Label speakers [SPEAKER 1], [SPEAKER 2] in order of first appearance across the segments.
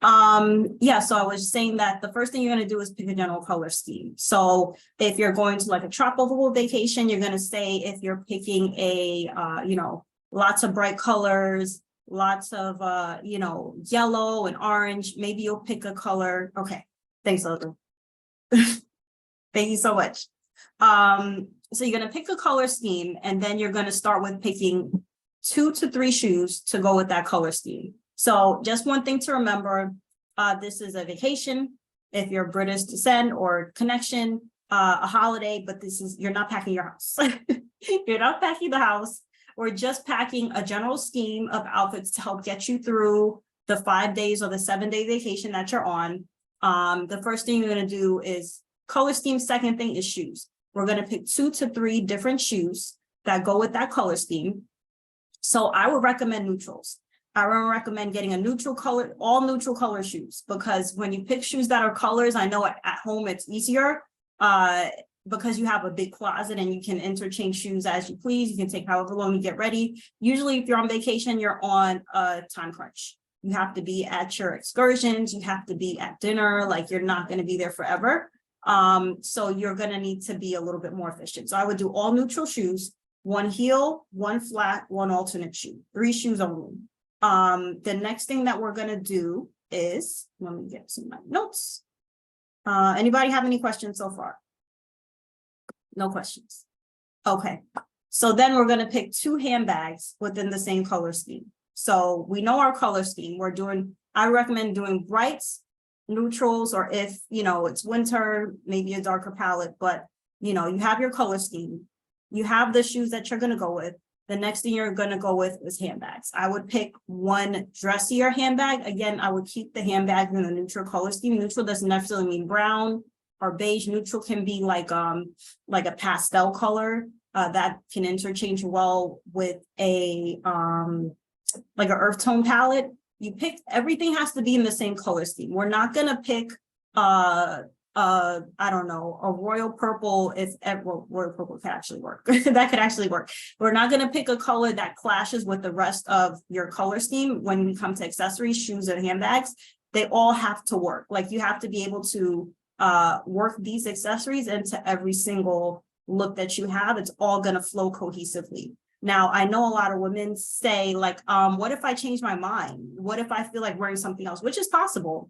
[SPEAKER 1] Yeah, so I was saying that the first thing you're going to do is pick a general color scheme. So if you're going to like a tropical vacation, you're going to say if you're picking a, lots of bright colors, lots of, yellow and orange, maybe you'll pick a color. Okay, thanks, Logan. Thank you so much. So you're going to pick a color scheme, and then you're going to start with picking 2 to 3 shoes to go with that color scheme. So just one thing to remember, this is a vacation. If you're British descent or connection, a holiday, but you're not packing your house. You're not packing the house. We're just packing a general scheme of outfits to help get you through the 5 days or the 7-day vacation that you're on. The first thing you're going to do is color scheme. Second thing is shoes. We're going to pick 2 to 3 different shoes that go with that color scheme. So I would recommend neutrals. I would recommend getting a neutral color, all neutral color shoes, because when you pick shoes that are colors, I know at home it's easier because you have a big closet and you can interchange shoes as you please. You can take however long you get ready. Usually if you're on vacation, you're on a time crunch. You have to be at your excursions. You have to be at dinner. Like, you're not going to be there forever. So you're going to need to be a little bit more efficient. So I would do all neutral shoes, 1 heel, 1 flat, 1 alternate shoe, 3 shoes only. The next thing that we're going to do is, let me get some of my notes. Anybody have any questions so far? No questions. Okay. So then we're going to pick 2 handbags within the same color scheme. So we know our color scheme. I recommend doing brights, neutrals, or if, it's winter, maybe a darker palette, but, you have your color scheme. You have the shoes that you're going to go with. The next thing you're going to go with is handbags. I would pick 1 dressier handbag. Again, I would keep the handbag in the neutral color scheme. Neutral doesn't necessarily mean brown or beige. Neutral can be like a pastel color that can interchange well with a like an earth tone palette. Everything has to be in the same color scheme. We're not going to pick I don't know, a royal purple. Royal purple could actually work. That could actually work. We're not going to pick a color that clashes with the rest of your color scheme. When we come to accessories, shoes, and handbags, they all have to work. Like, you have to be able to work these accessories into every single look that you have. It's all going to flow cohesively. Now, I know a lot of women say, like, what if I change my mind? What if I feel like wearing something else? Which is possible,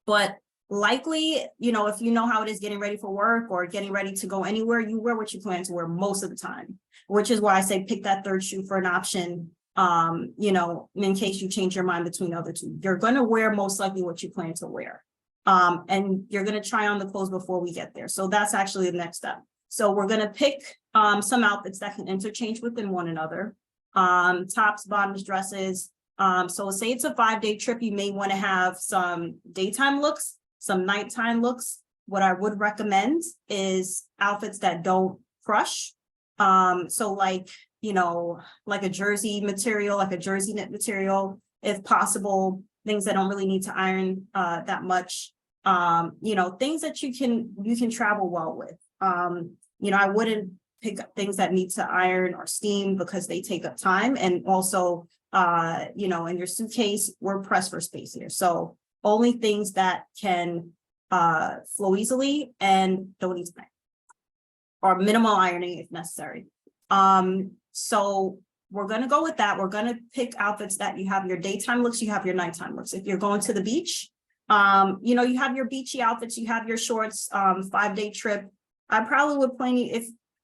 [SPEAKER 1] but likely, if you know how it is getting ready for work or getting ready to go anywhere, you wear what you plan to wear most of the time, which is why I say pick that 3rd shoe for an option, in case you change your mind between the other 2. You're going to wear most likely what you plan to wear. And you're going to try on the clothes before we get there. So that's actually the next step. So we're going to pick some outfits that can interchange within one another, tops, bottoms, dresses. So say it's a 5-day trip, you may want to have some daytime looks, some nighttime looks. What I would recommend is outfits that don't crush. So like a jersey material, like a jersey knit material, if possible, things that don't really need to iron that much. Things that you can travel well with. I wouldn't pick up things that need to iron or steam because they take up time. And also, in your suitcase, we're pressed for space here. So only things that can flow easily and don't need to iron, or minimal ironing if necessary. So we're going to go with that. We're going to pick outfits that you have your daytime looks, you have your nighttime looks. If you're going to the beach, you have your beachy outfits, you have your shorts, 5-day trip. I probably would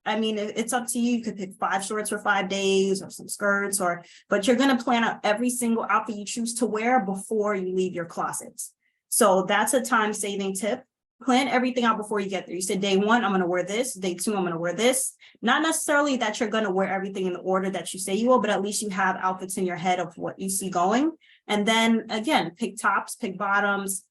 [SPEAKER 1] it's up to you. You could pick 5 shorts for 5 days or some skirts, but you're going to plan out every single outfit you choose to wear before you leave your closets. So that's a time saving tip. Plan everything out before you get there. You said day 1, I'm going to wear this. Day 2, I'm going to wear this. Not necessarily that you're going to wear everything in the order that you say you will, but at least you have outfits in your head of what you see going. And then again, pick tops, pick bottoms,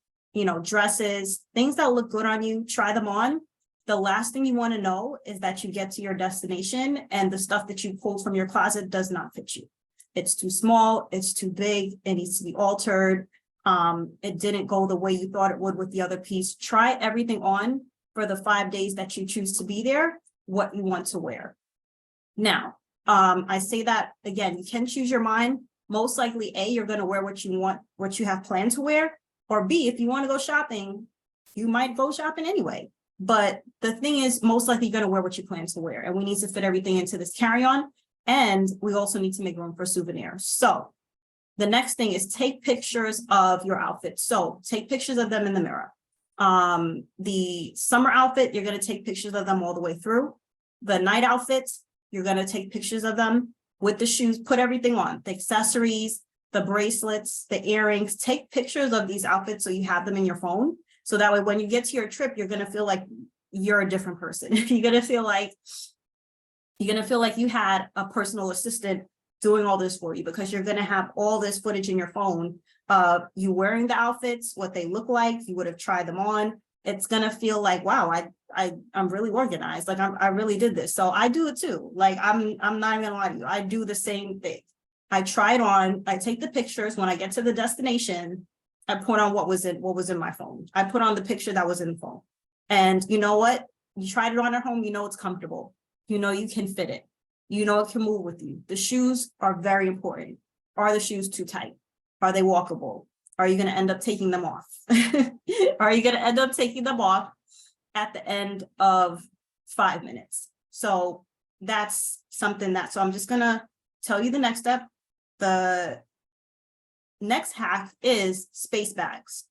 [SPEAKER 1] dresses, things that look good on you, try them on. The last thing you want to know is that you get to your destination and the stuff that you pulled from your closet does not fit you. It's too small, it's too big, it needs to be altered. It didn't go the way you thought it would with the other piece. Try everything on for the 5 days that you choose to be there, what you want to wear. Now, I say that again, you can choose your mind. Most likely, you're going to wear what you want, what you have planned to wear. Or B, if you want to go shopping, you might go shopping anyway. But the thing is, most likely you're going to wear what you plan to wear. And we need to fit everything into this carry-on. And we also need to make room for souvenirs. So the next thing is take pictures of your outfit. So take pictures of them in the mirror. The summer outfit, you're going to take pictures of them all the way through. The night outfits, you're going to take pictures of them with the shoes, put everything on, the accessories, the bracelets, the earrings, take pictures of these outfits so you have them in your phone. So that way, when you get to your trip, you're going to feel like you're a different person. You're going to feel like you had a personal assistant doing all this for you, because you're going to have all this footage in your phone of you wearing the outfits, what they look like. You would have tried them on. It's going to feel like, wow, I'm really organized. Like I really did this. So I do it too. Like I'm not even gonna lie to you. I do the same thing. I try it on. I take the pictures. When I get to the destination, I put on what was in my phone. I put on the picture that was in the phone. And you know what? You tried it on at home. You know it's comfortable. You know you can fit it. You know it can move with you. The shoes are very important. Are the shoes too tight? Are they walkable? Are you going to end up taking them off? Are you going to end up taking them off at the end of 5 minutes? So that's something so I'm just going to tell you the next step. The next hack is space bags.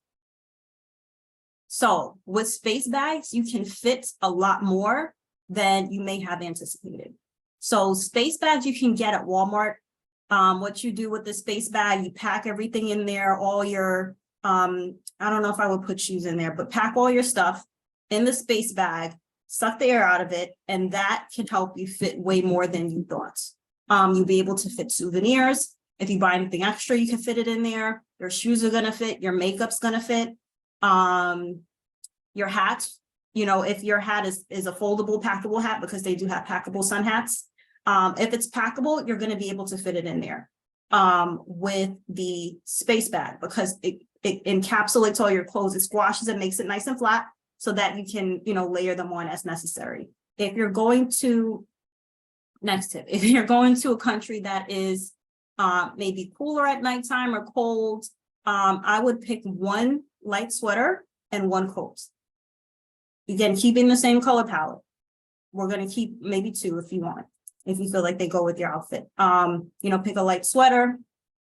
[SPEAKER 1] So with space bags, you can fit a lot more than you may have anticipated. So space bags you can get at Walmart. What you do with the space bag, you pack everything in there, all your, I don't know if I would put shoes in there, but pack all your stuff in the space bag, suck the air out of it, and that can help you fit way more than you thought. You'll be able to fit souvenirs. If you buy anything extra, you can fit it in there. Your shoes are going to fit. Your makeup's going to fit. Your hat, if your hat is a foldable, packable hat, because they do have packable sun hats. If it's packable, you're going to be able to fit it in there with the space bag, because it encapsulates all your clothes. It squashes it, makes it nice and flat so that you can, layer them on as necessary. If you're going to, next tip, if you're going to a country that is maybe cooler at nighttime or cold, I would pick one light sweater and one coat. Again, keeping the same color palette. We're going to keep maybe two if you want, if you feel like they go with your outfit. Pick a light sweater,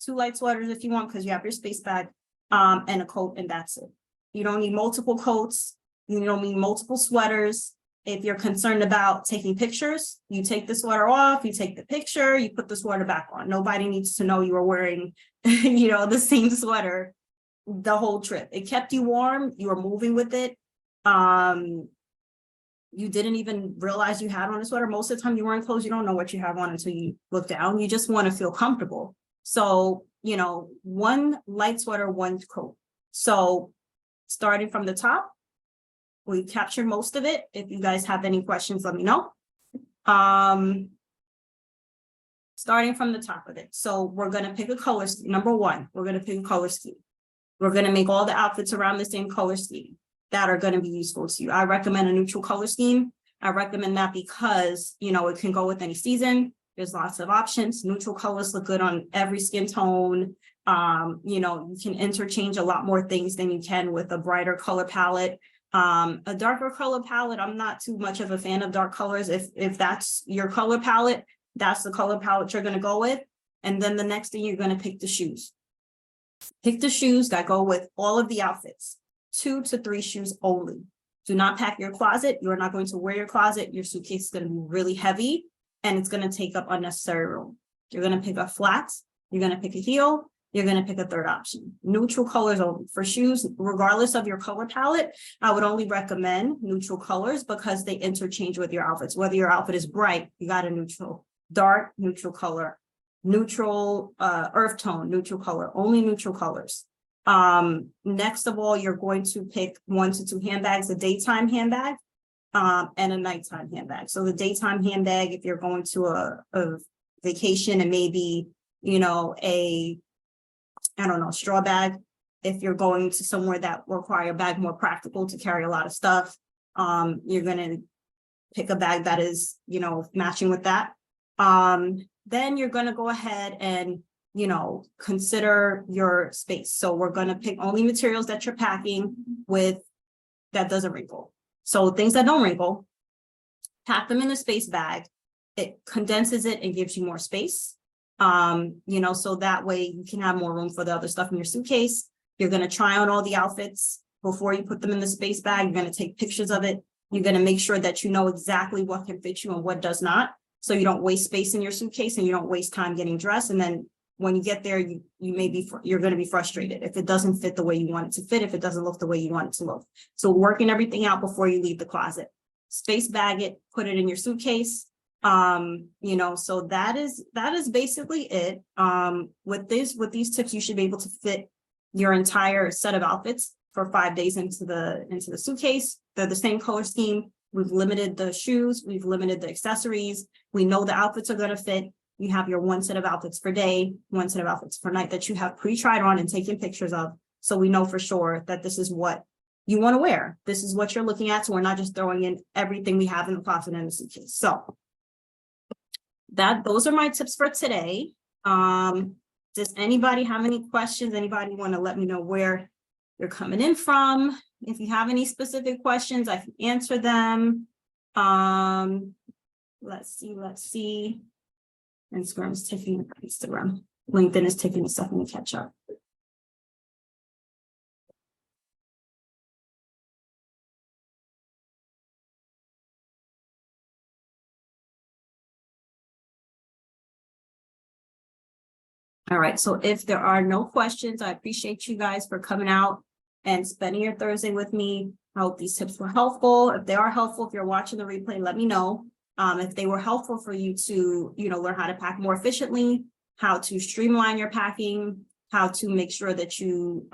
[SPEAKER 1] 2 light sweaters if you want, because you have your space bag, and a coat, and that's it. You don't need multiple coats. You don't need multiple sweaters. If you're concerned about taking pictures, you take the sweater off, you take the picture, you put the sweater back on. Nobody needs to know you were wearing, the same sweater the whole trip. It kept you warm. You were moving with it. You didn't even realize you had on a sweater. Most of the time you wearing clothes, you don't know what you have on until you look down. You just want to feel comfortable. So, one light sweater, one coat. So starting from the top, we captured most of it. If you guys have any questions, let me know. Starting from the top of it. So we're going to pick a color scheme. Number one, we're going to pick a color scheme. We're going to make all the outfits around the same color scheme that are going to be useful to you. I recommend a neutral color scheme. I recommend that because, it can go with any season. There's lots of options. Neutral colors look good on every skin tone. You can interchange a lot more things than you can with a brighter color palette. A darker color palette, I'm not too much of a fan of dark colors. If that's your color palette, that's the color palette you're going to go with. And then the next thing, you're going to pick the shoes. Pick the shoes that go with all of the outfits. 2 to 3 shoes only. Do not pack your closet. You're not going to wear your closet. Your suitcase is going to be really heavy and it's going to take up unnecessary room. You're going to pick a flat. You're going to pick a heel. You're going to pick a third option. Neutral colors only. For shoes, regardless of your color palette, I would only recommend neutral colors because they interchange with your outfits. Whether your outfit is bright, you got a neutral. Dark, neutral color. Neutral earth tone, neutral color. Only neutral colors. Next of all, you're going to pick 1 to 2 handbags, a daytime handbag and a nighttime handbag. So the daytime handbag, if you're going to a vacation, and maybe, straw bag. If you're going to somewhere that require a bag more practical to carry a lot of stuff, you're going to pick a bag that is, matching with that. Then you're going to go ahead and you know, consider your space. So we're going to pick only materials that you're packing with that doesn't wrinkle. So things that don't wrinkle, pack them in a space bag. It condenses it and gives you more space. You know, so that way you can have more room for the other stuff in your suitcase. You're going to try on all the outfits before you put them in the space bag. You're going to take pictures of it. You're going to make sure that you know exactly what can fit you and what does not. So you don't waste space in your suitcase and you don't waste time getting dressed. And then when you get there, you're going to be frustrated if it doesn't fit the way you want it to fit, if it doesn't look the way you want it to look. So working everything out before you leave the closet. Space bag it, put it in your suitcase. You know, so that is basically it. With these tips, you should be able to fit your entire set of outfits for 5 days into the suitcase. They're the same color scheme. We've limited the shoes, we've limited the accessories. We know the outfits are going to fit. You have your one set of outfits per day, one set of outfits per night that you have pre-tried on and taken pictures of. So we know for sure that this is what you want to wear. This is what you're looking at. So we're not just throwing in everything we have in the closet and the suitcase. So those are my tips for today. Does anybody have any questions? Anybody want to let me know where you're coming in from? If you have any specific questions, I can answer them. Let's see. Instagram is taking Instagram. LinkedIn is taking a second to catch up. All right, so if there are no questions, I appreciate you guys for coming out and spending your Thursday with me. I hope these tips were helpful. If they are helpful, if you're watching the replay, let me know. If they were helpful for you to, you know, learn how to pack more efficiently, how to streamline your packing, how to make sure that you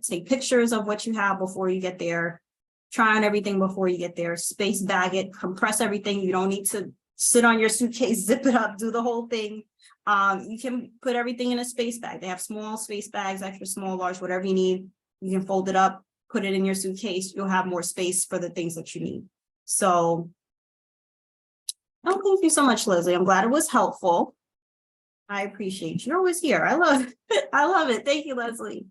[SPEAKER 1] take pictures of what you have before you get there, try on everything before you get there, space bag it, compress everything. You don't need to sit on your suitcase, zip it up, do the whole thing. You can put everything in a space bag. They have small space bags, extra small, large, whatever you need. You can fold it up, put it in your suitcase. You'll have more space for the things that you need. So, oh, thank you so much, Leslie. I'm glad it was helpful. I appreciate you. You're always here. I love it. I love it. Thank you, Leslie.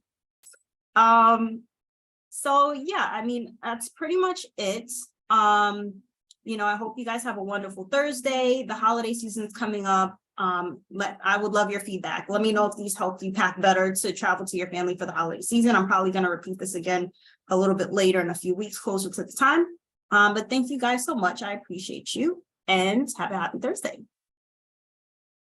[SPEAKER 1] So yeah, I mean, that's pretty much it. You know, I hope you guys have a wonderful Thursday. The holiday season is coming up. I would love your feedback. Let me know if these helped you pack better to travel to your family for the holiday season. I'm probably going to repeat this again a little bit later in a few weeks closer to the time. But thank you guys so much. I appreciate you and have a happy Thursday.